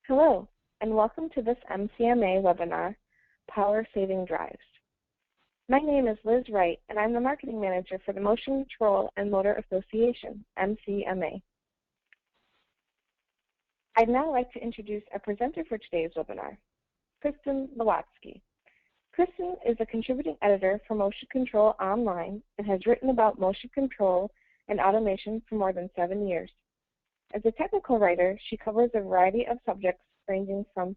Hello, and welcome to this MCMA webinar, Power Saving Drives. My name is Liz Wright, and I'm the Marketing Manager for the Motion Control and Motor Association, MCMA. I'd now like to introduce our presenter for today's webinar, Kristen Lewatsky. Kristen is a contributing editor for Motion Control Online and has written about motion control and automation for more than 7 years. As a technical writer, she covers a variety of subjects ranging from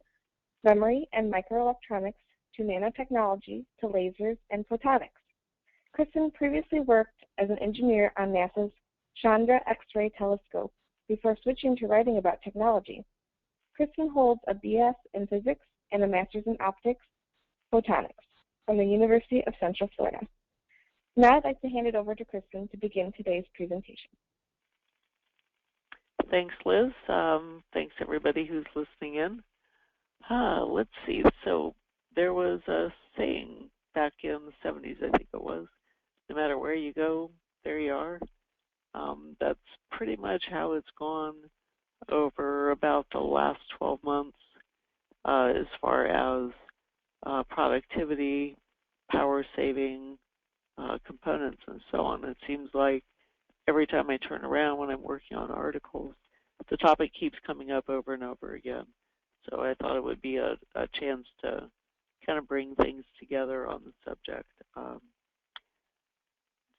memory and microelectronics to nanotechnology to lasers and photonics. Kristen previously worked as an engineer on NASA's Chandra X-ray telescope before switching to writing about technology. Kristen holds a BS in physics and a master's in optics photonics from the University of Central Florida. Now I'd like to hand it over to Kristen to begin today's presentation. Thanks, Liz. Thanks, everybody who's listening in. Let's see. So there was a saying back in the 70s, I think it was, no matter where you go, there you are. That's pretty much how it's gone over about the last 12 months as far as productivity, power saving, components, and so on. It seems like every time I turn around when I'm working on articles, the topic keeps coming up over and over again. So I thought it would be a chance to kind of bring things together on the subject.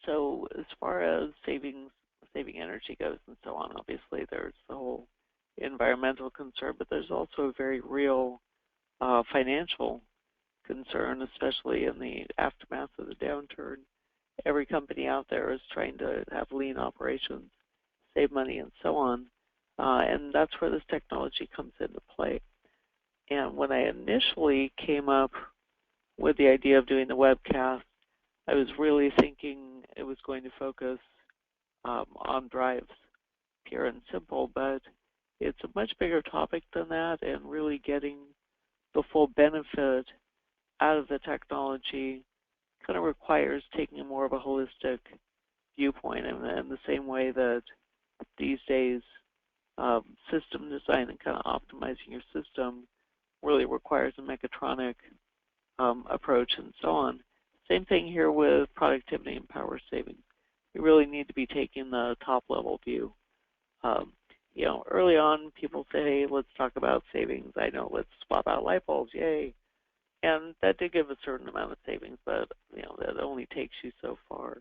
So as far as saving energy goes and so on, obviously there's the whole environmental concern, but there's also a very real financial concern, especially in the aftermath of the downturn. Every company out there is trying to have lean operations, save money, and so on. And that's where this technology comes into play. And when I initially came up with the idea of doing the webcast, I was really thinking it was going to focus on drives, pure and simple, but it's a much bigger topic than that, and really getting the full benefit out of the technology kind of requires taking a more of a holistic viewpoint, and in the same way that these days system design and kind of optimizing your system really requires a mechatronic approach and so on. Same thing here with productivity and power saving. You really need to be taking the top level view. You know, early on people say, hey, let's talk about savings. I know, let's swap out light bulbs, yay. And that did give a certain amount of savings, but you know, that only takes you so far.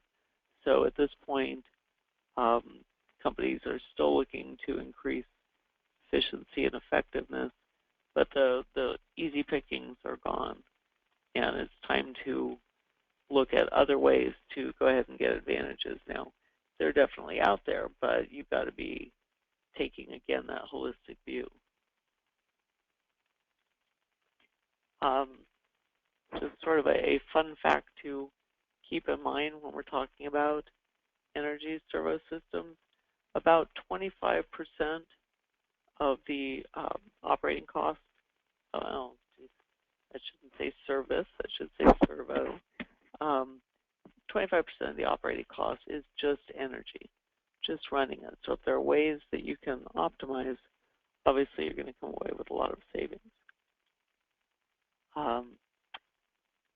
So at this point, companies are still looking to increase efficiency and effectiveness, but the easy pickings are gone, and it's time to look at other ways to go ahead and get advantages. Now, they're definitely out there, but you've got to be taking, again, that holistic view. Just sort of a fun fact to keep in mind when we're talking about energy servo systems, about 25% of the operating costs, well, I shouldn't say service, I should say servo, 25% of the operating cost is just energy, just running it. So if there are ways that you can optimize, obviously you're going to come away with a lot of savings.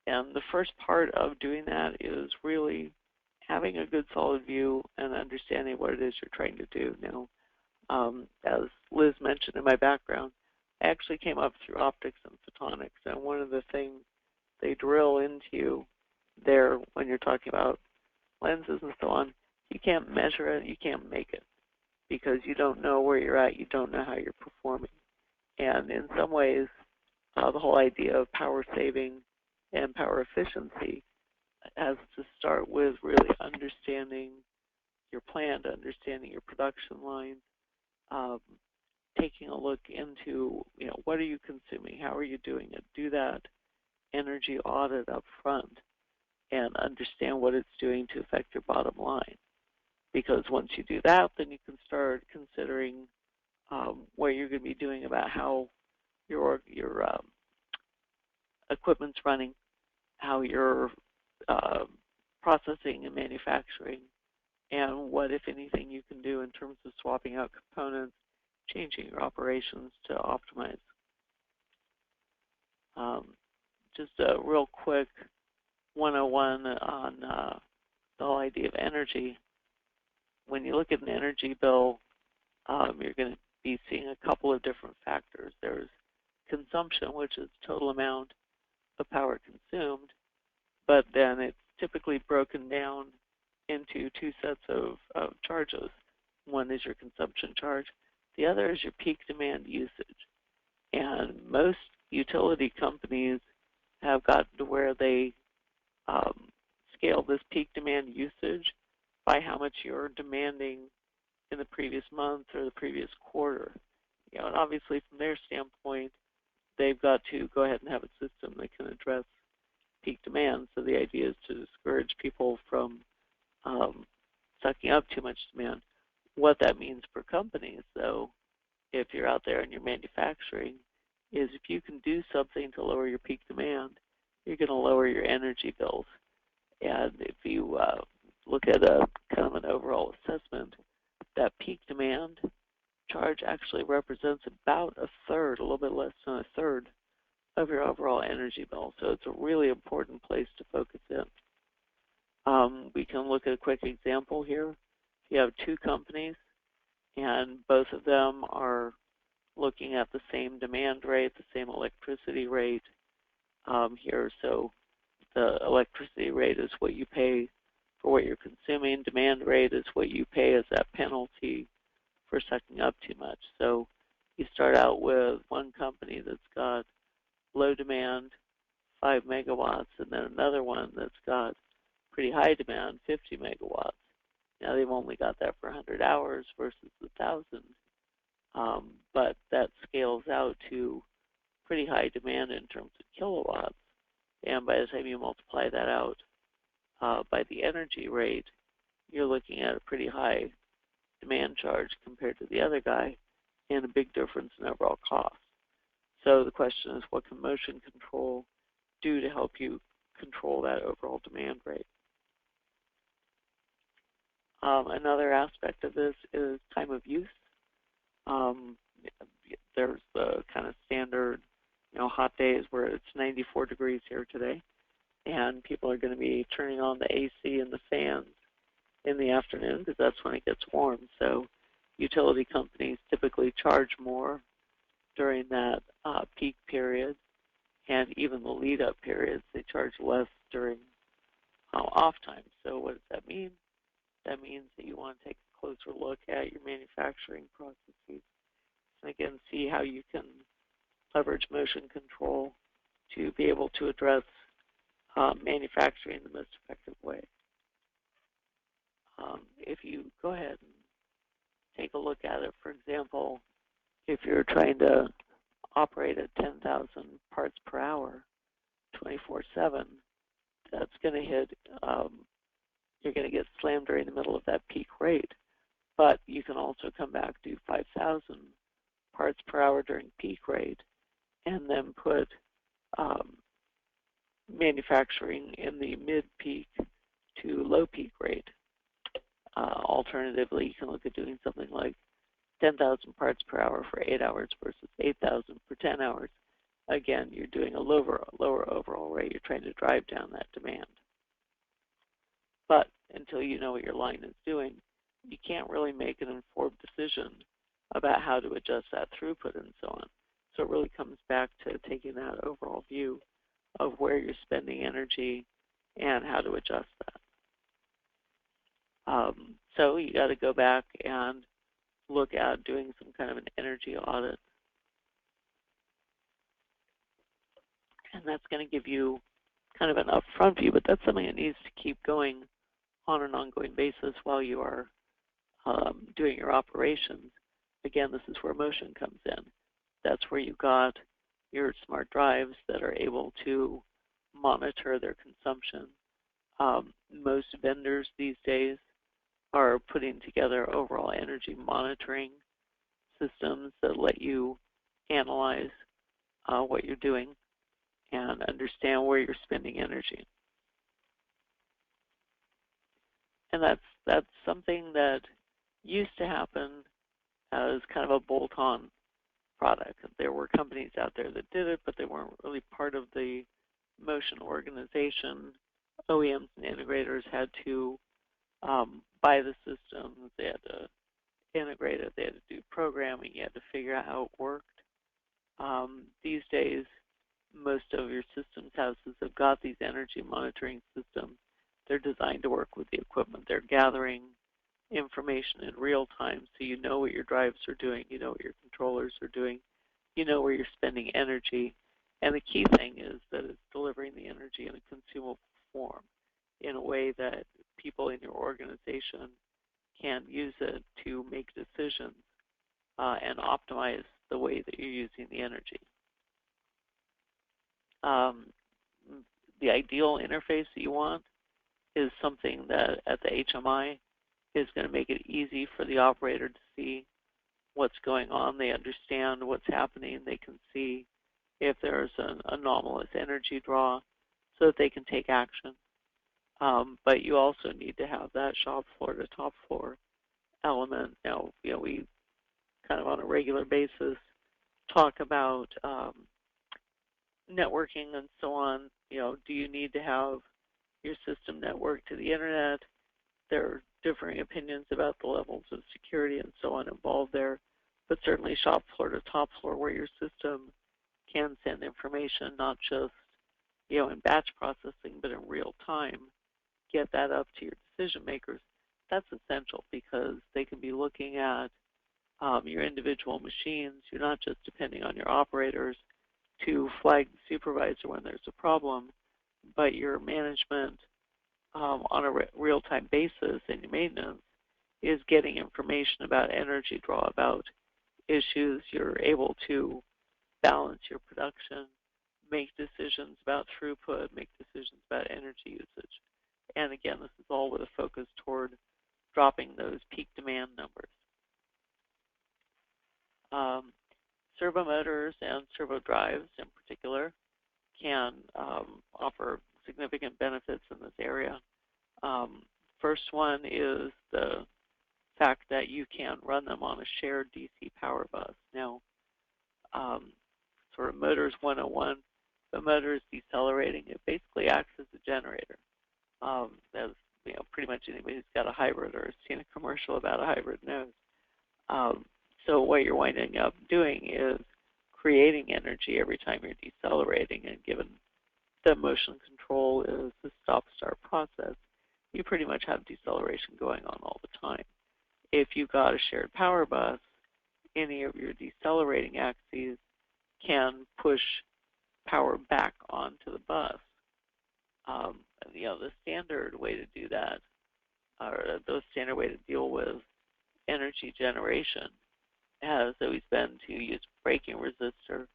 And the first part of doing that is really having a good solid view and understanding what it is you're trying to do. Now, as Liz mentioned in my background, I actually came up through optics and photonics, and one of the things they drill into you there when you're talking about lenses and so on, you can't measure it, you can't make it, because you don't know where you're at, you don't know how you're performing. And in some ways, the whole idea of power saving and power efficiency has to start with really understanding your plant, understanding your production lines, taking a look into, you know, what are you consuming, how are you doing it, do that energy audit up front and understand what it's doing to affect your bottom line. Because once you do that, then you can start considering what you're going to be doing about how your equipment's running, how you're processing and manufacturing, and what, if anything, you can do in terms of swapping out components, changing your operations to optimize. Just a real quick 101 on the whole idea of energy. When you look at an energy bill, you're going to be seeing a couple of different factors. There's consumption, which is total amount of power consumed, but then it's typically broken down into two sets of charges. One is your consumption charge. The other is your peak demand usage. And most utility companies have gotten to where they scale this peak demand usage by how much you're demanding in the previous month or the previous quarter. You know, and obviously from their standpoint, they've got to go ahead and have a system that can address peak demand. So the idea is to discourage people from sucking up too much demand. What that means for companies, though, if you're out there and you're manufacturing, is if you can do something to lower your peak demand, you're going to lower your energy bills. And if you look at a kind of an overall assessment, that peak demand charge actually represents about a third, a little bit less than a third of your overall energy bill. So it's a really important place to focus in. We can look at a quick example here. If you have two companies and both of them are looking at the same demand rate, the same electricity rate here. So the electricity rate is what you pay for what you're consuming. Demand rate is what you pay as that penalty for sucking up too much. So you start out with one company that's got low demand, 5 megawatts, and then another one that's got pretty high demand, 50 megawatts. Now they've only got that for 100 hours versus 1,000, but that scales out to pretty high demand in terms of kilowatts. And by the time you multiply that out by the energy rate, you're looking at a pretty high demand charge compared to the other guy and a big difference in overall cost. So the question is, what can motion control do to help you control that overall demand rate? Another aspect of this is time of use. There's the kind of standard, hot days where it's 94 degrees here today, and people are going to be turning on the AC and the fans in the afternoon because that's when it gets warm. So utility companies typically charge more during that peak period, and even the lead-up periods, they charge less during off time. So what does that mean? That means that you want to take a closer look at your manufacturing processes and again see how you can leverage motion control to be able to address manufacturing in the most effective way. If you go ahead and take a look at it, for example, if you're trying to operate at 10,000 parts per hour 24/7, that's going to hit, you're going to get slammed during the middle of that peak rate. But you can also come back to 5,000 parts per hour during peak rate and then put manufacturing in the mid-peak to low peak rate. Alternatively, you can look at doing something like 10,000 parts per hour for 8 hours versus 8,000 for 10 hours. Again, you're doing a lower overall rate. You're trying to drive down that demand. But until you know what your line is doing, you can't really make an informed decision about how to adjust that throughput and so on. So it really comes back to taking that overall view of where you're spending energy and how to adjust that. So you got to go back and look at doing some kind of an energy audit. And that's going to give you kind of an upfront view, but that's something that needs to keep going on an ongoing basis while you are doing your operations. Again, this is where motion comes in. That's where you've got your smart drives that are able to monitor their consumption. Most vendors these days are putting together overall energy monitoring systems that let you analyze what you're doing and understand where you're spending energy. And that's something that used to happen as kind of a bolt-on product. There were companies out there that did it, but they weren't really part of the motion organization. OEMs and integrators had to buy the systems, they had to integrate it, they had to do programming, you had to figure out how it worked. These days, most of your systems houses have got these energy monitoring systems. They're designed to work with the equipment. They're gathering information in real time, so you know what your drives are doing, you know what your controllers are doing, you know where you're spending energy. And the key thing is that it's delivering the energy in a consumable form in a way that people in your organization can use it to make decisions and optimize the way that you're using the energy. The ideal interface that you want is something that at the HMI is going to make it easy for the operator to see what's going on. They understand what's happening. They can see if there's an anomalous energy draw so that they can take action. But you also need to have that shop floor to top floor element. Now, we kind of on a regular basis talk about networking and so on. Do you need to have your system networked to the internet? There are differing opinions about the levels of security and so on involved there, but certainly shop floor to top floor where your system can send information, not just in batch processing, but in real time, get that up to your decision makers. That's essential because they can be looking at your individual machines. You're not just depending on your operators to flag the supervisor when there's a problem, but your management on a real-time basis and your maintenance is getting information about energy draw, about issues. You're able to balance your production, make decisions about throughput, make decisions about energy usage. And again, this is all with a focus toward dropping those peak demand numbers. Servo motors and servo drives in particular can offer significant benefits in this area. First one is the fact that you can run them on a shared DC power bus. Now, sort of motors 101, the motor is decelerating. It basically acts as a generator. As pretty much anybody who's got a hybrid or has seen a commercial about a hybrid knows. So what you're winding up doing is creating energy every time you're decelerating, and given the motion control is the stop-start process, you pretty much have deceleration going on all the time. If you've got a shared power bus, any of your decelerating axes can push power back onto the bus. The standard way to do that, or the standard way to deal with energy generation, has always been to use a braking resistor, and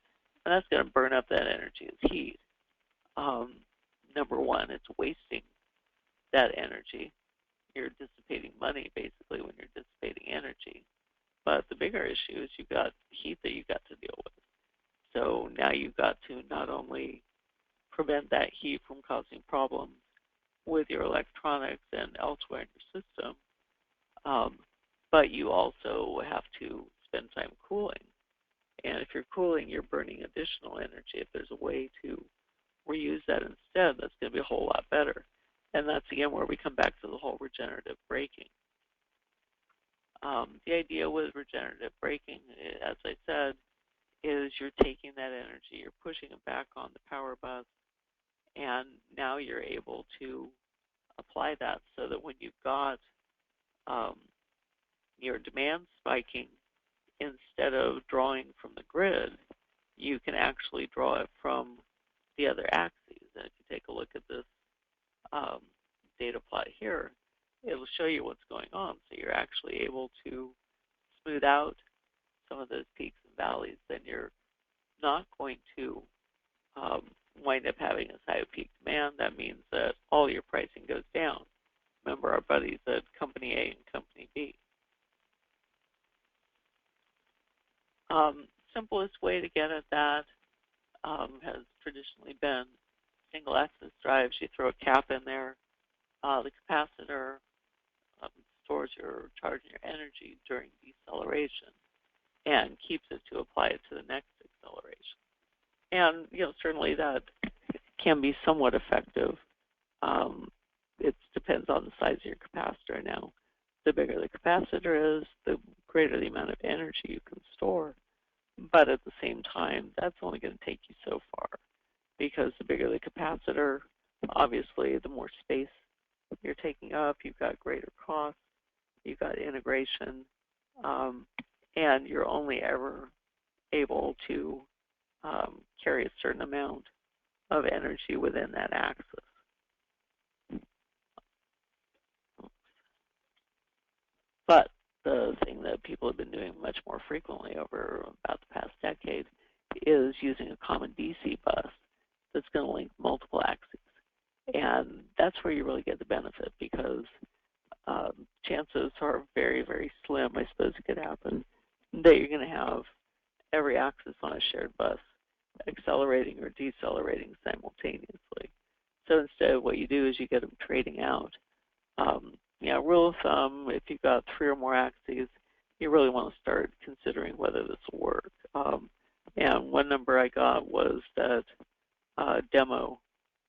that's going to burn up that energy as heat. Number one, it's wasting that energy. You're dissipating money basically when you're dissipating energy. But the bigger issue is you've got heat that you've got to deal with. So now you've got to not only prevent that heat from causing problems with your electronics and elsewhere in your system, but you also have to spend time cooling. And if you're cooling, you're burning additional energy. If there's a way to reuse that instead, that's going to be a whole lot better. And that's, again, where we come back to the whole regenerative braking. The idea with regenerative braking, as I said, is you're taking that energy, you're pushing it back on the power bus, and now you're able to apply that so that when you've got your demand spiking, instead of drawing from the grid, you can actually draw it from the other axes. And if you take a look at this data plot here, it'll show you what's going on. So you're actually able to smooth out some of those peaks and valleys. Then you're not going to wind up having as high a peak demand. That means that all your pricing goes down. Remember our buddies at Company A and Company B. Simplest way to get at that has traditionally been single axis drives. You throw a cap in there. The capacitor stores your charge and your energy during deceleration. and keeps it to apply it to the next acceleration. And certainly that can be somewhat effective. It depends on the size of your capacitor. Now, the bigger the capacitor is, the greater the amount of energy you can store. But at the same time, that's only going to take you so far, because the bigger the capacitor, obviously, the more space you're taking up. You've got greater cost. You've got integration, and you're only ever able to carry a certain amount of energy within that axis. But the thing that people have been doing much more frequently over about the past decade is using a common DC bus that's going to link multiple axes. And that's where you really get the benefit, because chances are very, very slim, I suppose it could happen, that you're going to have every axis on a shared bus accelerating or decelerating simultaneously. So instead, what you do is you get them trading out. Rule of thumb, if you've got 3 or more axes, you really want to start considering whether this will work. And one number I got was that demo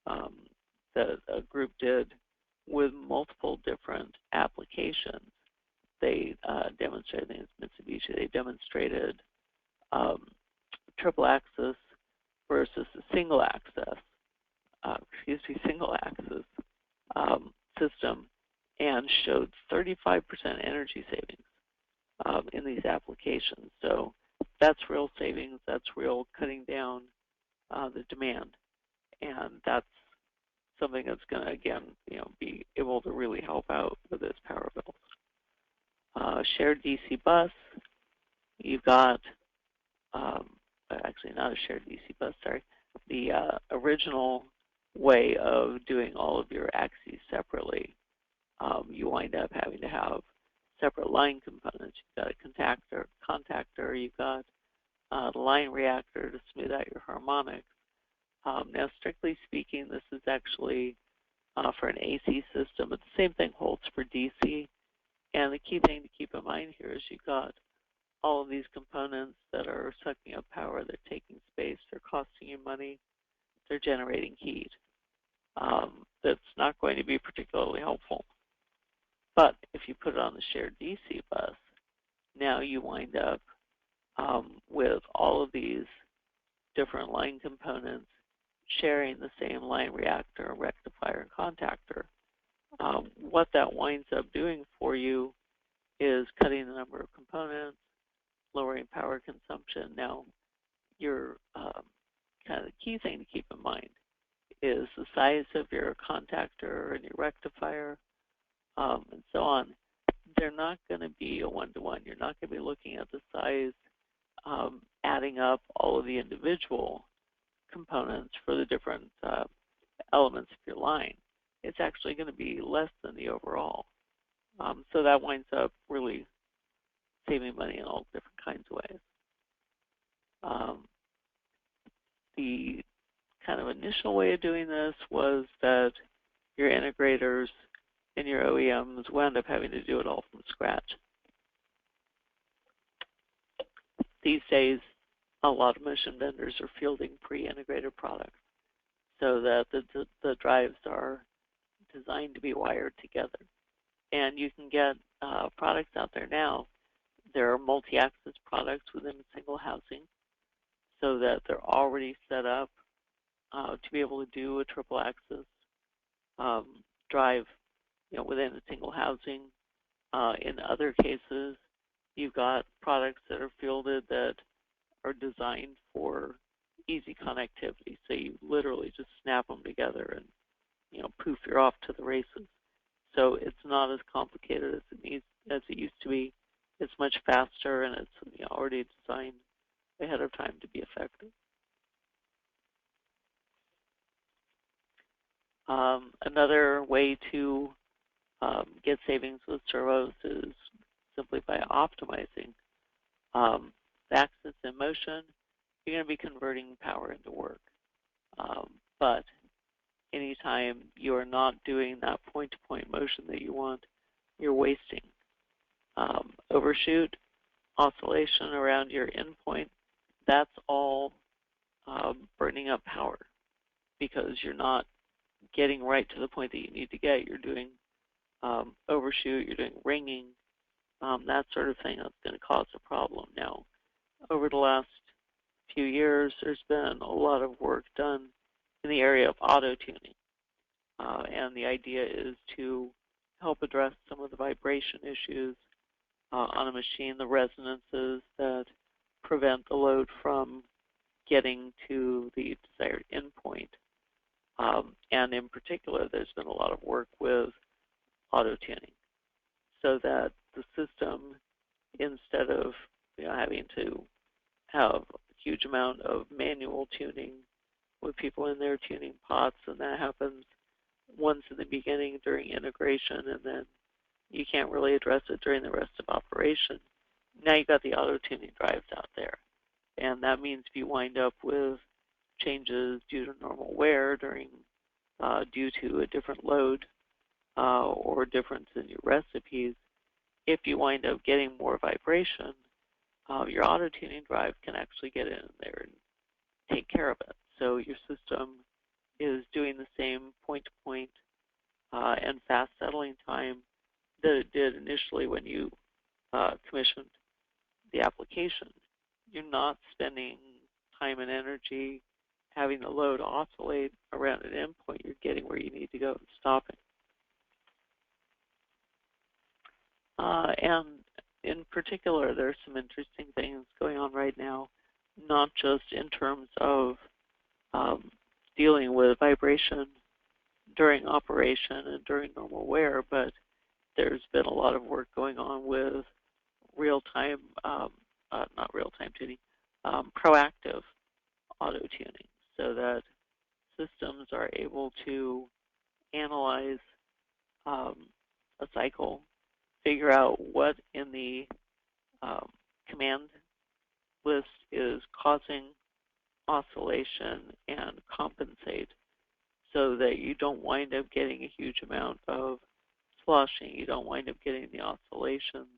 that a group did with multiple different applications. They demonstrated, I think it's Mitsubishi, they demonstrated triple axis versus a single axis, single axis system, and showed 35% energy savings in these applications. So that's real savings. That's real cutting down the demand, and that's something that's going to, again, be able to really help out with those power bills. Shared DC bus, you've got, actually not a shared DC bus, sorry, the original way of doing all of your axes separately. You wind up having to have separate line components. You've got a contactor, you've got the line reactor to smooth out your harmonics. Now, strictly speaking, this is actually for an AC system, but the same thing holds for DC. And the key thing to keep in mind here is you've got all of these components that are sucking up power, they're taking space, they're costing you money, they're generating heat. That's not going to be particularly helpful. But if you put it on the shared DC bus, now you wind up with all of these different line components sharing the same line reactor, rectifier, and contactor. What that winds up doing for you is cutting the number of components, lowering power consumption. Now, your kind of the key thing to keep in mind is the size of your contactor and your rectifier, and so on. They're not going to be a one-to-one. You're not going to be looking at the size, adding up all of the individual components for the different elements of your line. It's actually going to be less than the overall. So that winds up really saving money in all different kinds of ways. The kind of initial way of doing this was that your integrators and your OEMs wound up having to do it all from scratch. These days, a lot of motion vendors are fielding pre-integrated products so that the drives are designed to be wired together. And you can get products out there now. There are multi-axis products within a single housing so that they're already set up to be able to do a triple axis drive within a single housing. In other cases, you've got products that are fielded that are designed for easy connectivity. So you literally just snap them together and poof, you're off to the races. So it's not as complicated as it used to be. It's much faster, and it's already designed ahead of time to be effective. Another way to get savings with servos is simply by optimizing the axis in motion. You're going to be converting power into work. But anytime you're not doing that point-to-point motion that you want, you're wasting. Overshoot oscillation around your endpoint, that's all burning up power because you're not getting right to the point that you need to get. You're doing overshoot, you're doing ringing, that sort of thing that's going to cause a problem. Now, over the last few years, there's been a lot of work done in the area of auto-tuning. And the idea is to help address some of the vibration issues on a machine, the resonances that prevent the load from getting to the desired endpoint. And in particular, there's been a lot of work with auto-tuning so that the system, instead of having to have a huge amount of manual tuning with people in there tuning pots, and that happens once in the beginning during integration, and then you can't really address it during the rest of operation. Now you've got the auto-tuning drives out there. And that means if you wind up with changes due to normal wear due to a different load or difference in your recipes, if you wind up getting more vibration, your auto-tuning drive can actually get in there and take care of it. So your system is doing the same point-to-point and fast settling time that it did initially when you commissioned the application. You're not spending time and energy having the load oscillate around an endpoint. You're getting where you need to go and stopping. And in particular, there are some interesting things going on right now, not just in terms of dealing with vibration during operation and during normal wear, but there's been a lot of work going on with real-time, not real-time tuning, proactive auto-tuning, so that systems are able to analyze a cycle, figure out what in the command list is causing oscillation and compensate so that you don't wind up getting a huge amount of sloshing, you don't wind up getting the oscillations.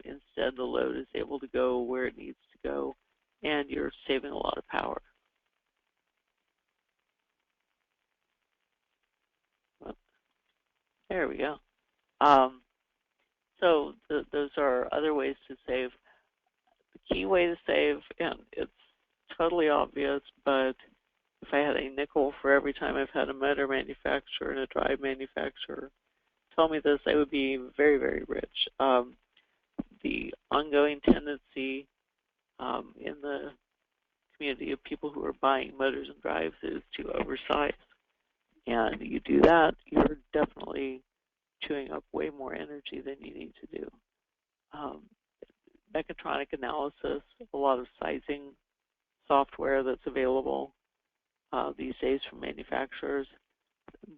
Instead, the load is able to go where it needs to go, and you're saving a lot of power. Well, there we go. So those are other ways to save. The key way to save, and it's totally obvious, but if I had a nickel for every time I've had a motor manufacturer and a drive manufacturer tell me this, I would be very, very rich. The ongoing tendency in the community of people who are buying motors and drives is to oversize. And you do that, you're definitely chewing up way more energy than you need to do. Mechatronic analysis, a lot of sizing software that's available these days from manufacturers,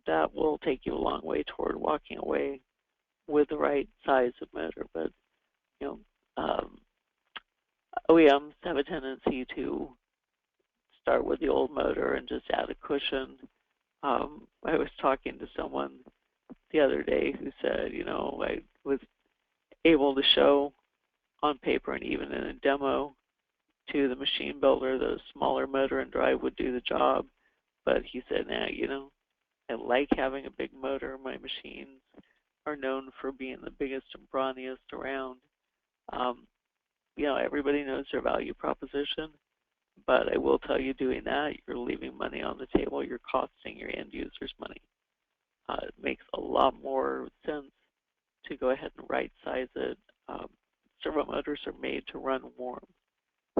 that will take you a long way toward walking away with the right size of motor. But OEMs have a tendency to start with the old motor and just add a cushion. I was talking to someone the other day who said, I was able to show on paper and even in a demo to the machine builder that a smaller motor and drive would do the job. But he said, I like having a big motor. My machines are known for being the biggest and brawniest around. Everybody knows their value proposition, but I will tell you, doing that, you're leaving money on the table. You're costing your end users money. It makes a lot more sense to go ahead and right size it. Servo motors are made to run warm.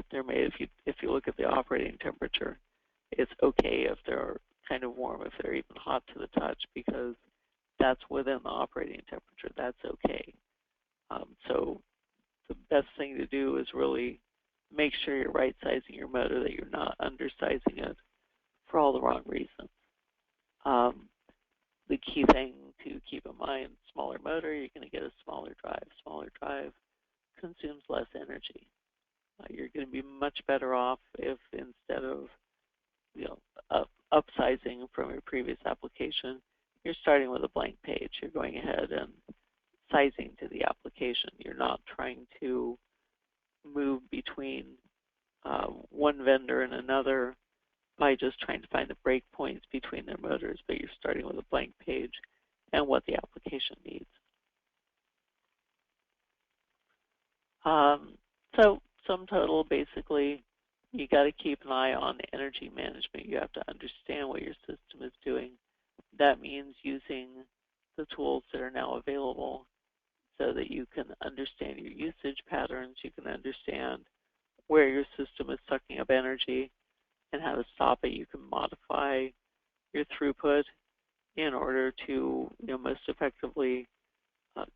They're made, if you look at the operating temperature, it's okay if they're kind of warm, if they're even hot to the touch, because that's within the operating temperature. That's okay. So the best thing to do is really make sure you're right sizing your motor, that you're not undersizing it for all the wrong reasons. The key thing to keep in mind, smaller motor, you're going to get a smaller drive. Smaller drive consumes less energy. You're going to be much better off if instead of upsizing from your previous application, you're starting with a blank page. You're going ahead and sizing to the application. You're not trying to move between one vendor and another by just trying to find the breakpoints between their motors, but you're starting with a blank page and what the application needs. So sum total, basically, you got to keep an eye on energy management. You have to understand what your system is doing. That means using the tools that are now available so that you can understand your usage patterns, you can understand where your system is sucking up energy and how to stop it. You can modify your throughput in order to most effectively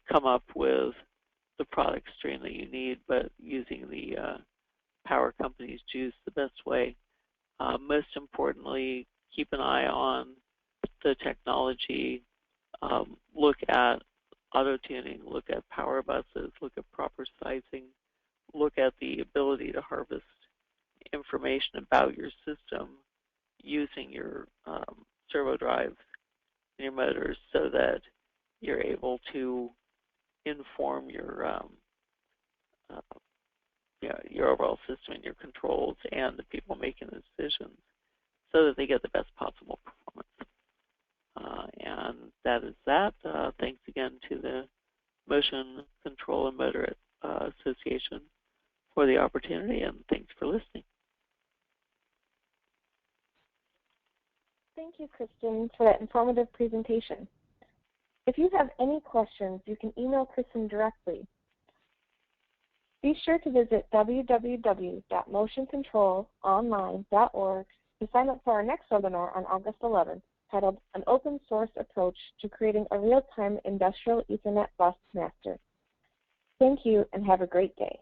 come up with the product stream that you need, but using the power company's juice the best way. Most importantly, keep an eye on the technology. Look at auto-tuning, look at power buses, look at proper sizing, look at the ability to harvest information about your system using your servo drives and your motors so that you're able to inform your overall system and your controls and the people making the decisions so that they get the best possible performance. And that is that. Thanks again to the Motion Control and Motor Association for the opportunity, and thanks for listening. Thank you, Kristen, for that informative presentation. If you have any questions, you can email Kristen directly. Be sure to visit www.motioncontrolonline.org to sign up for our next webinar on August 11th, titled An Open Source Approach to Creating a Real-Time Industrial Ethernet Bus Master. Thank you and have a great day.